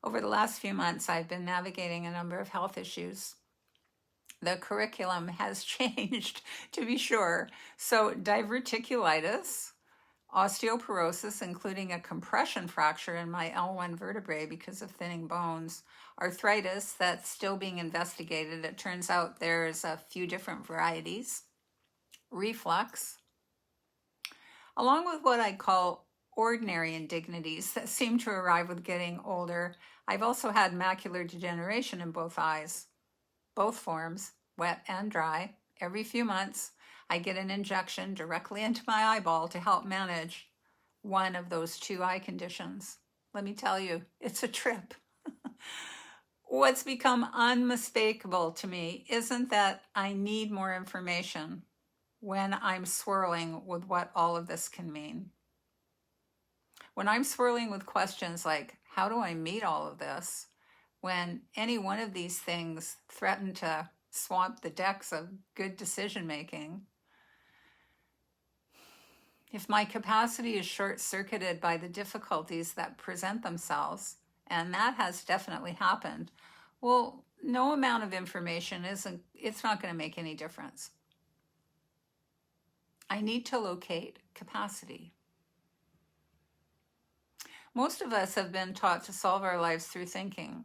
Over the last few months, I've been navigating a number of health issues. The curriculum has changed, to be sure. So, diverticulitis, osteoporosis, including a compression fracture in my L1 vertebrae because of thinning bones, arthritis that's still being investigated. It turns out there's a few different varieties, reflux, along with what I call ordinary indignities that seem to arrive with getting older. I've also had macular degeneration in both eyes, both forms, wet and dry. Every few months, I get an injection directly into my eyeball to help manage one of those two eye conditions. Let me tell you, it's a trip. What's become unmistakable to me isn't that I need more information when I'm swirling with what all of this can mean. When I'm swirling with questions like, how do I meet all of this? When any one of these things threaten to swamp the decks of good decision making, if my capacity is short-circuited by the difficulties that present themselves, and that has definitely happened, well, no amount of information it's not going to make any difference. I need to locate capacity. Most of us have been taught to solve our lives through thinking,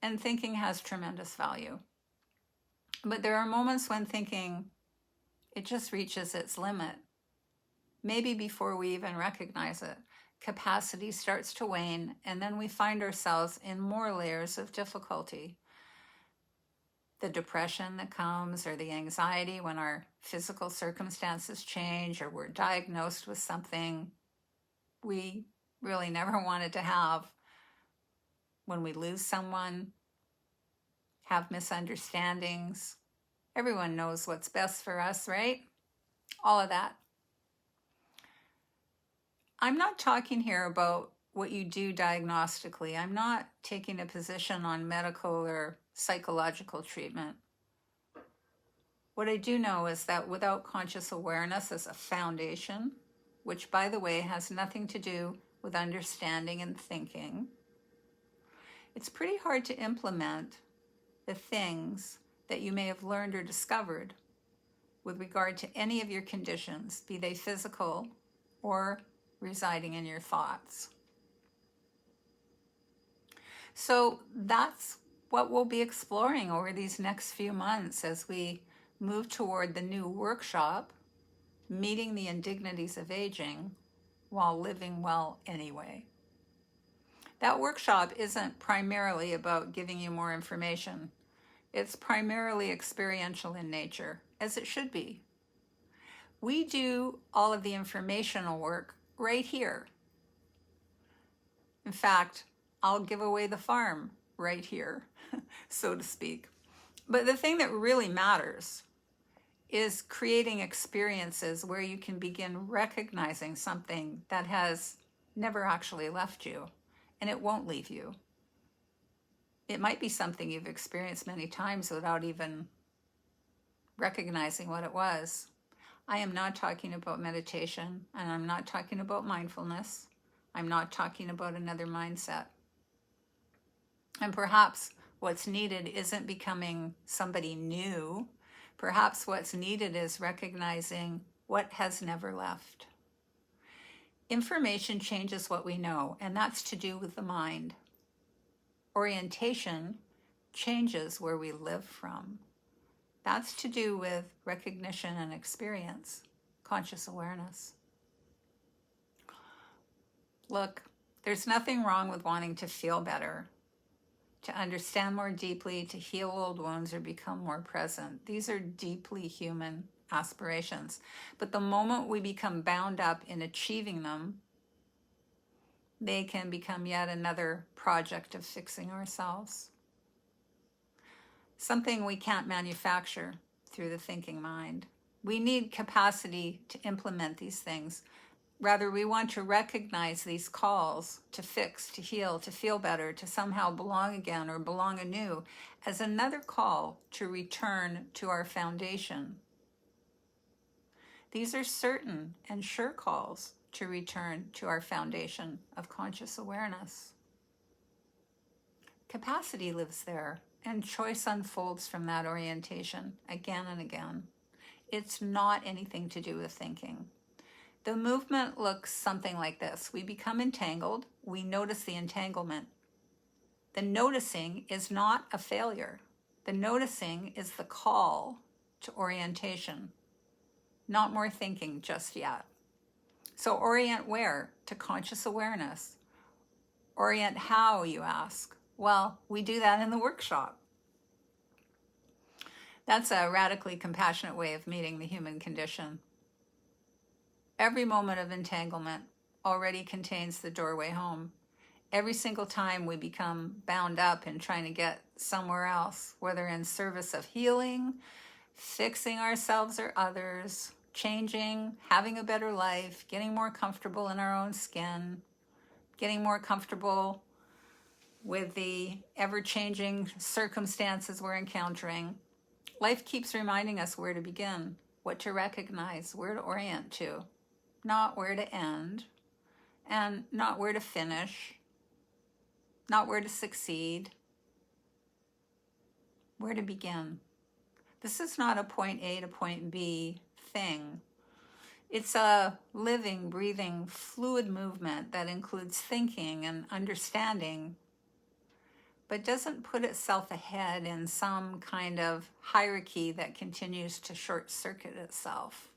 and thinking has tremendous value. But there are moments when thinking, it just reaches its limit. Maybe before we even recognize it, capacity starts to wane, and then we find ourselves in more layers of difficulty. The depression that comes, or the anxiety when our physical circumstances change, or we're diagnosed with something we really never wanted to have. When we lose someone, have misunderstandings. Everyone knows what's best for us, right? All of that. I'm not talking here about what you do diagnostically. I'm not taking a position on medical or psychological treatment. What I do know is that without conscious awareness as a foundation, which by the way has nothing to do with understanding and thinking, it's pretty hard to implement the things that you may have learned or discovered with regard to any of your conditions, be they physical or residing in your thoughts. So that's what we'll be exploring over these next few months as we move toward the new workshop, Meeting the Indignities of Aging While Living Well Anyway. That workshop isn't primarily about giving you more information. It's primarily experiential in nature, as it should be. We do all of the informational work right here. In fact, I'll give away the farm right here, so to speak. But the thing that really matters is creating experiences where you can begin recognizing something that has never actually left you, and it won't leave you. It might be something you've experienced many times without even recognizing what it was. I am not talking about meditation, and I'm not talking about mindfulness. I'm not talking about another mindset. And perhaps what's needed isn't becoming somebody new. Perhaps what's needed is recognizing what has never left. Information changes what we know, and that's to do with the mind. Orientation changes where we live from. That's to do with recognition and experience, conscious awareness. Look, there's nothing wrong with wanting to feel better, to understand more deeply, to heal old wounds, or become more present. These are deeply human aspirations. But the moment we become bound up in achieving them, they can become yet another project of fixing ourselves. Something we can't manufacture through the thinking mind. We need capacity to implement these things. Rather, we want to recognize these calls to fix, to heal, to feel better, to somehow belong again or belong anew as another call to return to our foundation. These are certain and sure calls to return to our foundation of conscious awareness. Capacity lives there, and choice unfolds from that orientation again and again. It's not anything to do with thinking. The movement looks something like this. We become entangled. We notice the entanglement. The noticing is not a failure. The noticing is the call to orientation, not more thinking just yet. So orient where? To conscious awareness. Orient how, you ask? Well, we do that in the workshop. That's a radically compassionate way of meeting the human condition. Every moment of entanglement already contains the doorway home. Every single time we become bound up in trying to get somewhere else, whether in service of healing, fixing ourselves or others, changing, having a better life, getting more comfortable in our own skin, getting more comfortable with the ever-changing circumstances we're encountering, life keeps reminding us where to begin, what to recognize, where to orient to, not where to end, and not where to finish, not where to succeed, where to begin. This is not a point A to point B thing. It's a living, breathing, fluid movement that includes thinking and understanding, but doesn't put itself ahead in some kind of hierarchy that continues to short-circuit itself.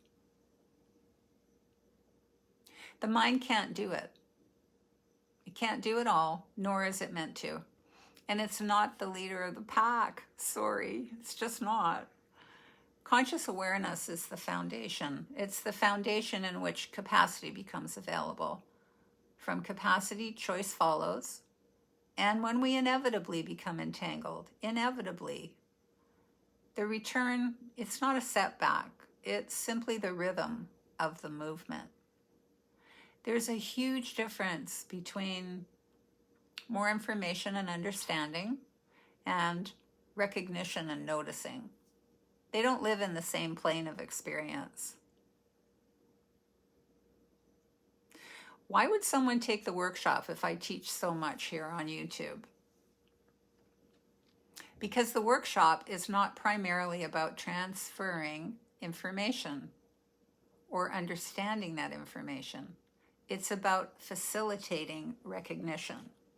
The mind can't do it. It can't do it all, nor is it meant to. And it's not the leader of the pack. Sorry, it's just not. Conscious awareness is the foundation. It's the foundation in which capacity becomes available. From capacity, choice follows. And when we inevitably become entangled, inevitably, the return, it's not a setback. It's simply the rhythm of the movement. There's a huge difference between more information and understanding and recognition and noticing. They don't live in the same plane of experience. Why would someone take the workshop if I teach so much here on YouTube? Because the workshop is not primarily about transferring information or understanding that information. It's about facilitating recognition.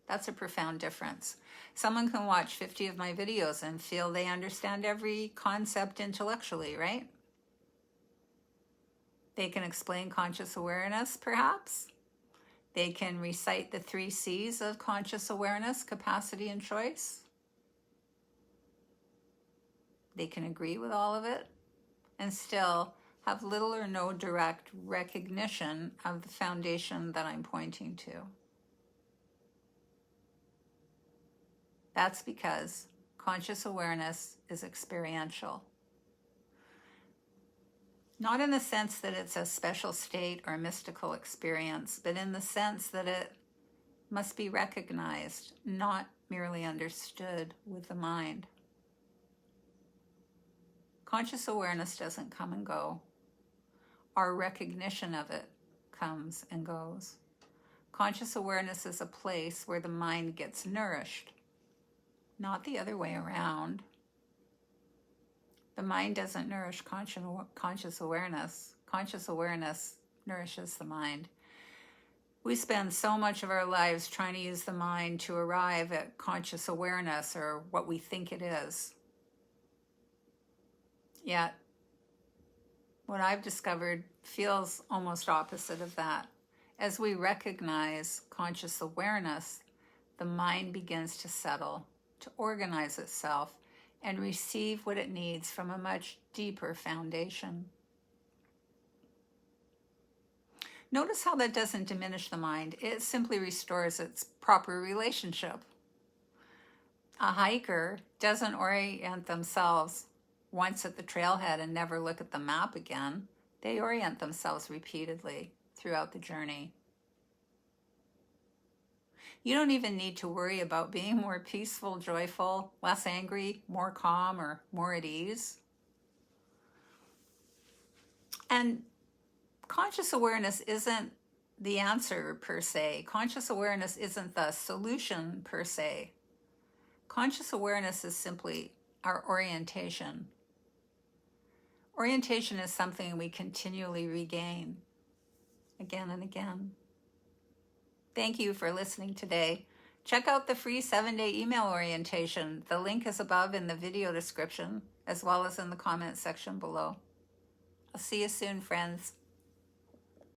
That's a profound difference. Someone can watch 50 of my videos and feel they understand every concept intellectually, right? They can explain conscious awareness, perhaps. They can recite the 3 C's of conscious awareness, capacity, and choice. They can agree with all of it and still have little or no direct recognition of the foundation that I'm pointing to. That's because conscious awareness is experiential. Not in the sense that it's a special state or mystical experience, but in the sense that it must be recognized, not merely understood with the mind. Conscious awareness doesn't come and go. Our recognition of it comes and goes. Conscious awareness is a place where the mind gets nourished, not the other way around. The mind doesn't nourish conscious awareness. Conscious awareness nourishes the mind. We spend so much of our lives trying to use the mind to arrive at conscious awareness or what we think it is. Yet, what I've discovered feels almost opposite of that. As we recognize conscious awareness, the mind begins to settle, to organize itself, and receive what it needs from a much deeper foundation. Notice how that doesn't diminish the mind. It simply restores its proper relationship. A hiker doesn't orient themselves once at the trailhead and never look at the map again. They orient themselves repeatedly throughout the journey. You don't even need to worry about being more peaceful, joyful, less angry, more calm, or more at ease. And conscious awareness isn't the answer per se. Conscious awareness isn't the solution per se. Conscious awareness is simply our orientation. Orientation is something we continually regain again and again. Thank you for listening today. Check out the free 7-day email orientation. The link is above in the video description, as well as in the comment section below. I'll see you soon, friends.